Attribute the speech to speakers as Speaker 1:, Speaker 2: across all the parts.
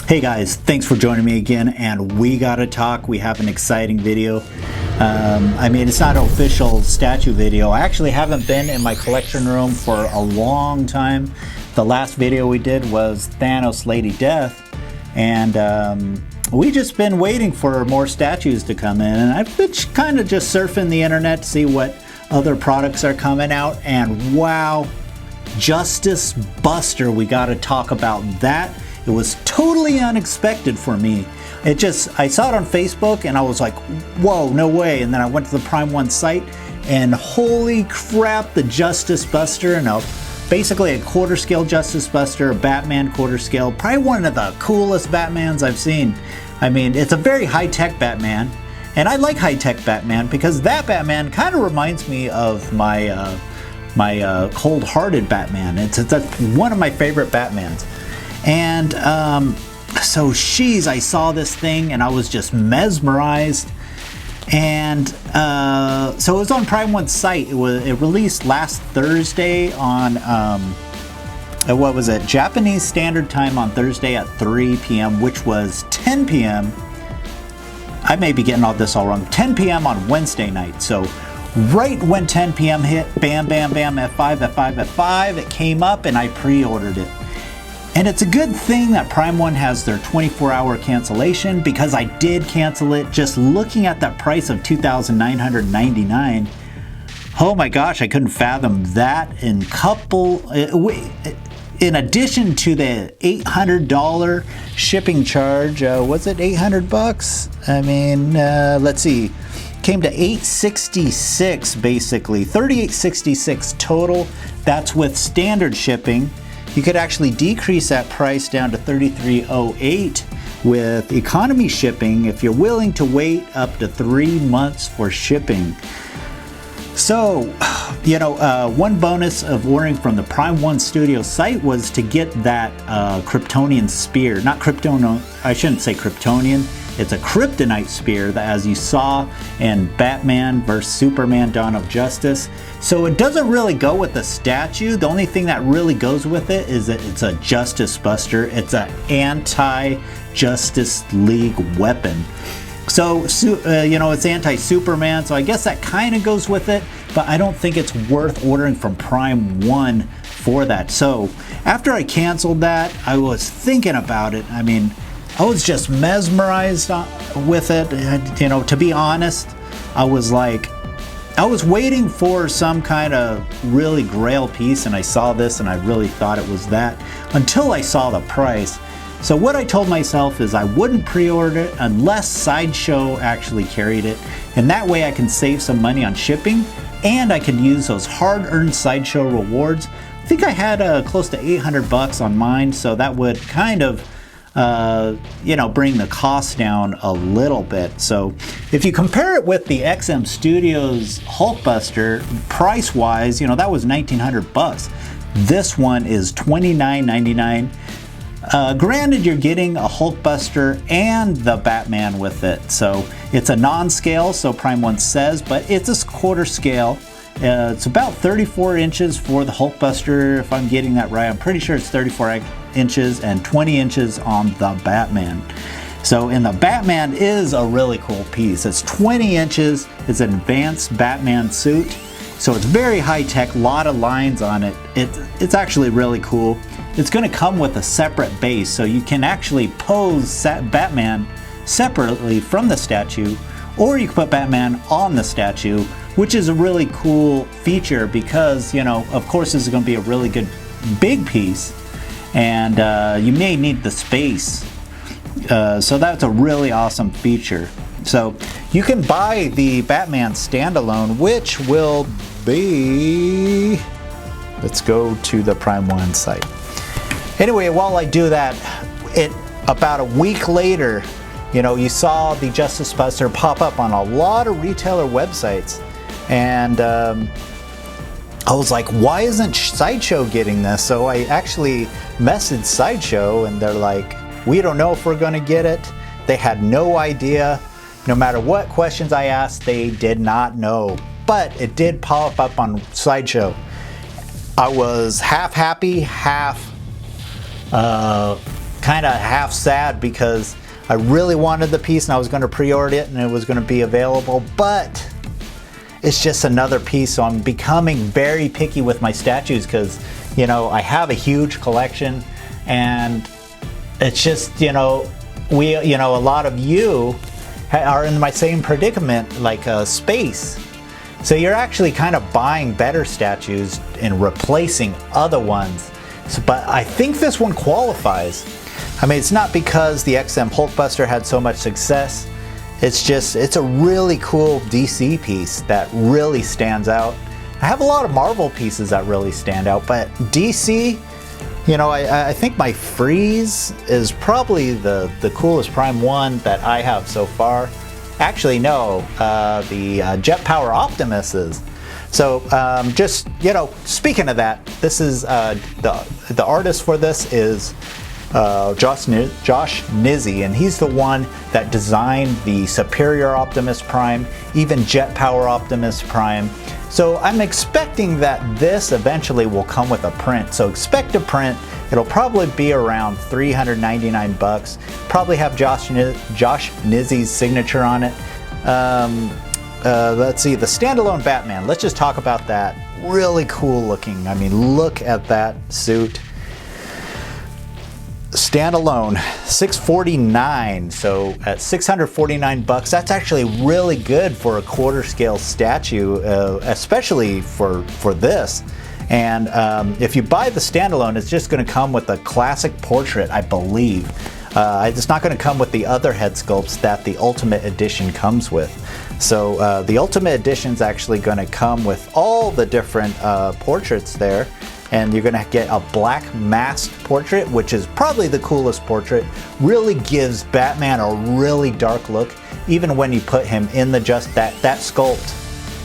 Speaker 1: Hey guys, thanks for joining me again, and we gotta talk. We have an exciting video. I mean, it's not an official statue video. I actually haven't been in my collection room for a long time. The last video we did was Thanos Lady Death, and we just been waiting for more statues to come in, and I've been kind of just surfing the internet to see what other products are coming out, and wow, Justice Buster, we gotta talk about that. It was totally unexpected for me. I saw it on Facebook and I was like, whoa, no way. And then I went to the Prime One site and holy crap, the Justice Buster, basically a quarter scale Justice Buster, a Batman quarter scale, probably one of the coolest Batmans I've seen. I mean, it's a very high-tech Batman, and I like high-tech Batman because that Batman kind of reminds me of my cold-hearted Batman. That's one of my favorite Batmans. And so I saw this thing and I was just mesmerized. And so it was on Prime One site. It released last Thursday on what was it? Japanese Standard Time on Thursday at 3 p.m., which was 10 p.m. I may be getting all this all wrong. 10 p.m. on Wednesday night. So right when 10 p.m. hit, bam, bam, bam, F5, F5, F5, it came up and I pre-ordered it. And it's a good thing that Prime One has their 24-hour cancellation, because I did cancel it just looking at that price of $2,999. Oh my gosh, I couldn't fathom that. In addition to the $800 shipping charge, was it 800 bucks? I mean, let's see. Came to $866 basically, $38.66 total. That's with standard shipping. You could actually decrease that price down to $33.08 with economy shipping if you're willing to wait up to 3 months for shipping. So, one bonus of ordering from the Prime One Studio site was to get that Kryptonian spear. Not Kryptonian, I shouldn't say Kryptonian. It's a kryptonite spear that, as you saw in Batman vs. Superman Dawn of Justice. So it doesn't really go with the statue. The only thing that really goes with it is that it's a Justice Buster. It's an anti-Justice League weapon. So, it's anti-Superman, so I guess that kind of goes with it, but I don't think it's worth ordering from Prime One for that. So after I canceled that, I was thinking about it. I mean, I was just mesmerized with it. To be honest, I was waiting for some kind of really grail piece, and I saw this and I really thought it was that until I saw the price. So what I told myself is I wouldn't pre-order it unless Sideshow actually carried it, and that way I can save some money on shipping and I can use those hard-earned Sideshow rewards. I think I had close to 800 bucks on mine, so that would kind of bring the cost down a little bit. So if you compare it with the XM Studios Hulkbuster, price-wise, that was 1,900 bucks. This one is $29.99. Granted, you're getting a Hulkbuster and the Batman with it. So it's a non-scale, so Prime One says, but it's a quarter scale. It's about 34 inches for the Hulkbuster, if I'm getting that right. I'm pretty sure it's 34 inches and 20 inches on the Batman. So, and the Batman is a really cool piece. It's 20 inches. It's an advanced Batman suit. So it's very high tech, a lot of lines on it. It's actually really cool. It's going to come with a separate base, so you can actually pose Batman separately from the statue, or you can put Batman on the statue, which is a really cool feature because, of course, this is going to be a really good big piece, and you may need the space. So that's a really awesome feature. So you can buy the Batman standalone, which will be, let's go to the Prime One site. Anyway, while I do that, about a week later, you saw the Justice Buster pop up on a lot of retailer websites. And I was like, why isn't Sideshow getting this? So I actually messaged Sideshow and they're like, we don't know if we're going to get it. They had no idea. No matter what questions I asked, they did not know. But it did pop up on Sideshow. I was half happy, half kind of half sad because I really wanted the piece and I was going to pre-order it and it was going to be available, but it's just another piece. So I'm becoming very picky with my statues because, you know, I have a huge collection, and it's just, you know, a lot of you are in my same predicament, like space. So you're actually kind of buying better statues and replacing other ones. So, but I think this one qualifies. I mean, it's not because the XM Hulkbuster had so much success. It's just, it's a really cool DC piece that really stands out. I have a lot of Marvel pieces that really stand out, but DC, you know, I think my Freeze is probably the coolest Prime 1 that I have so far. Actually, no, the Jet Power Optimus is. So just, you know, speaking of that, this is the artist for this is Josh Nizzi, and he's the one that designed the Superior Optimus Prime, even Jet Power Optimus Prime. So I'm expecting that this eventually will come with a print. So expect a print. It'll probably be around $399. Probably have Josh Nizzi's signature on it. Let's see, the standalone Batman. Let's just talk about that. Really cool looking. I mean, look at that suit. Standalone, $649. So at $649, that's actually really good for a quarter scale statue, especially for this. And if you buy the standalone, it's just going to come with a classic portrait, I believe. It's not going to come with the other head sculpts that the Ultimate Edition comes with. So the Ultimate Edition is actually going to come with all the different portraits there. And you're going to get a black masked portrait, which is probably the coolest portrait. Really gives Batman a really dark look, even when you put him in the that sculpt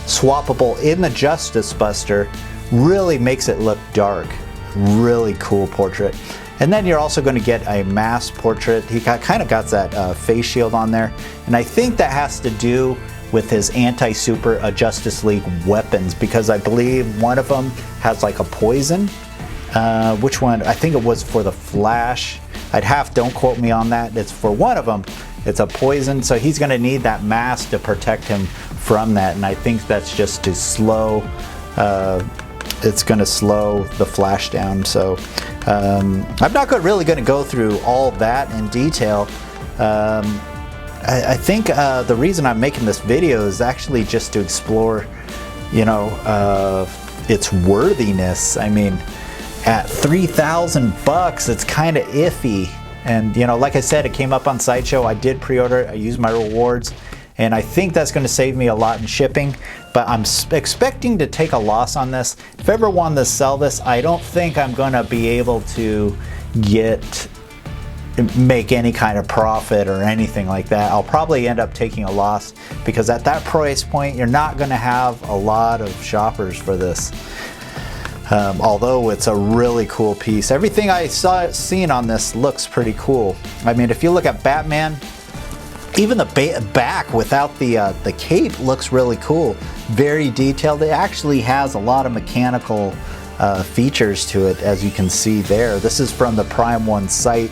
Speaker 1: swappable in the Justice Buster. Really makes it look dark. Really cool portrait. And then you're also going to get a masked portrait. He kind of got that face shield on there, and I think that has to do with his anti-super Justice League weapons, because I believe one of them has like a poison. Which one? I think it was for the Flash. Don't quote me on that. It's for one of them. It's a poison, so he's going to need that mask to protect him from that, and I think that's just to slow. It's going to slow the Flash down. So I'm not really going to go through all that in detail. I think the reason I'm making this video is actually just to explore, you know, its worthiness. I mean, at $3,000, it's kind of iffy. And, you know, like I said, it came up on Sideshow. I did pre-order it. I used my rewards. And I think that's going to save me a lot in shipping. But I'm expecting to take a loss on this. If I ever wanted to sell this, I don't think I'm going to be able to make any kind of profit or anything like that. I'll probably end up taking a loss, because at that price point, you're not going to have a lot of shoppers for this. Although it's a really cool piece. Everything I seen on this looks pretty cool. I mean, if you look at Batman, even the back without the cape looks really cool. Very detailed. It actually has a lot of mechanical features to it, as you can see there. This is from the Prime 1 site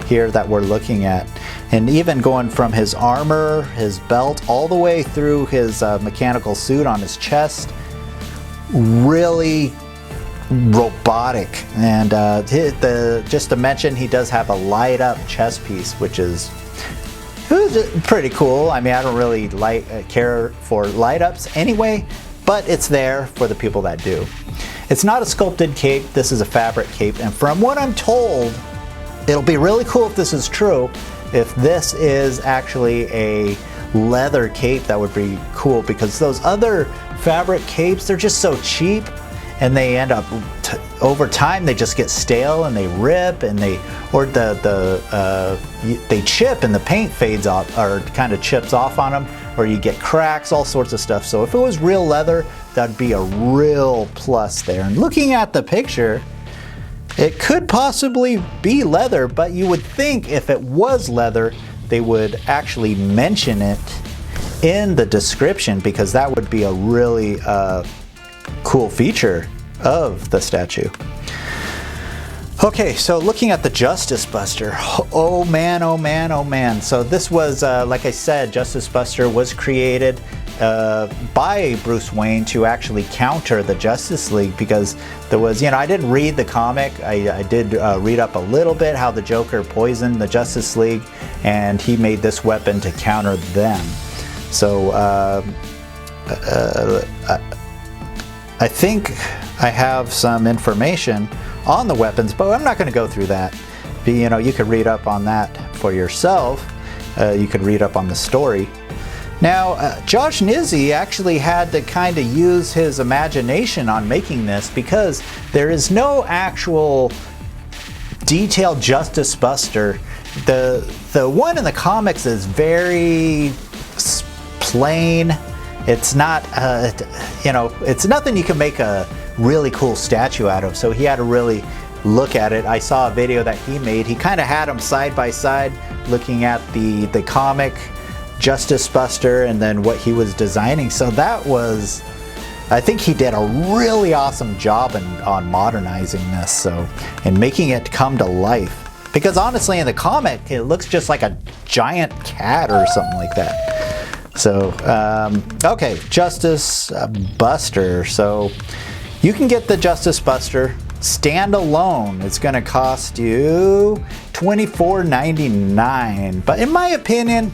Speaker 1: here that we're looking at. And even going from his armor, his belt, all the way through his mechanical suit on his chest. Really robotic. And just to mention, he does have a light up chest piece, which is pretty cool. I mean, I don't really care for light ups anyway, but it's there for the people that do. It's not a sculpted cape. This is a fabric cape, and from what I'm told, it'll be really cool if this is true. If this is actually a leather cape, that would be cool, because those other fabric capes, they're just so cheap, and they end up over time they just get stale and they rip, and they chip and the paint fades off, or kind of chips off on them, or you get cracks, all sorts of stuff. So if it was real leather, that'd be a real plus there. And looking at the picture, it could possibly be leather, but you would think if it was leather, they would actually mention it in the description, because that would be a really cool feature of the statue. Okay, so looking at the Justice Buster, oh man, oh man, oh man. So this was, like I said, Justice Buster was created by Bruce Wayne to actually counter the Justice League, because there was, you know, I didn't read the comic. I did read up a little bit how the Joker poisoned the Justice League, and he made this weapon to counter them. So I think I have some information on the weapons, but I'm not going to go through that. But, you know, you could read up on that for yourself. You could read up on the story. Now, Josh Nizzi actually had to kind of use his imagination on making this, because there is no actual detailed Justice Buster. The one in the comics is very plain. It's not, you know, it's nothing you can make a really cool statue out of, so he had to really look at it. I saw a video that he made. He kind of had them side by side, looking at the comic Justice Buster and then what he was designing. So that was, I think he did a really awesome job on modernizing this, so, and making it come to life. Because honestly, in the comic, it looks just like a giant cat or something like that. So, okay, Justice Buster. So you can get the Justice Buster standalone. It's going to cost you $24.99. But in my opinion,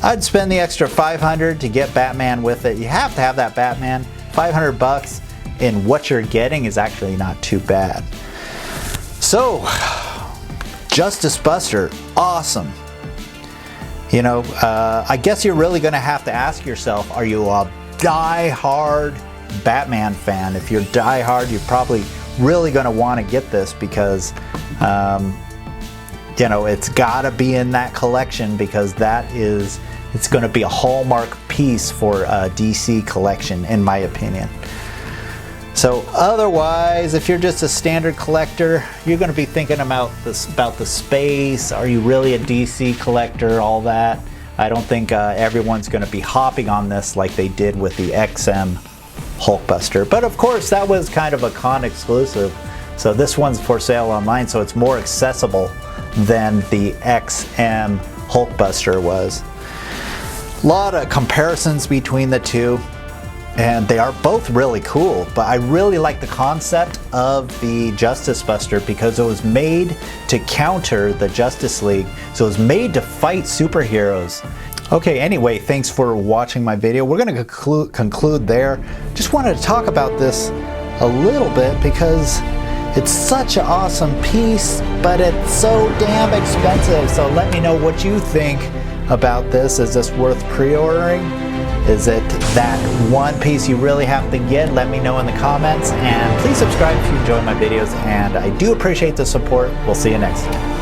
Speaker 1: I'd spend the extra $500 to get Batman with it. You have to have that Batman. $500 and what you're getting is actually not too bad. So, Justice Buster, awesome. You know, I guess you're really going to have to ask yourself, are you a die-hard Batman fan? If you're die-hard, you're probably really going to want to get this, because you know, it's got to be in that collection, because it's going to be a hallmark piece for a DC collection, in my opinion. So otherwise, if you're just a standard collector, you're going to be thinking about the space. Are you really a DC collector? All that. I don't think everyone's going to be hopping on this like they did with the XM Hulkbuster. But of course, that was kind of a con exclusive. So this one's for sale online, so it's more accessible than the XM Hulkbuster was. A lot of comparisons between the two, and they are both really cool, but I really like the concept of the Justice Buster because it was made to counter the Justice League. So it was made to fight superheroes. Okay, anyway, thanks for watching my video. We're going to conclude there. Just wanted to talk about this a little bit because it's such an awesome piece, but it's so damn expensive. So let me know what you think about this. Is this worth pre-ordering? Is it that one piece you really have to get? Let me know in the comments, and please subscribe if you enjoy my videos, and I do appreciate the support. We'll see you next time.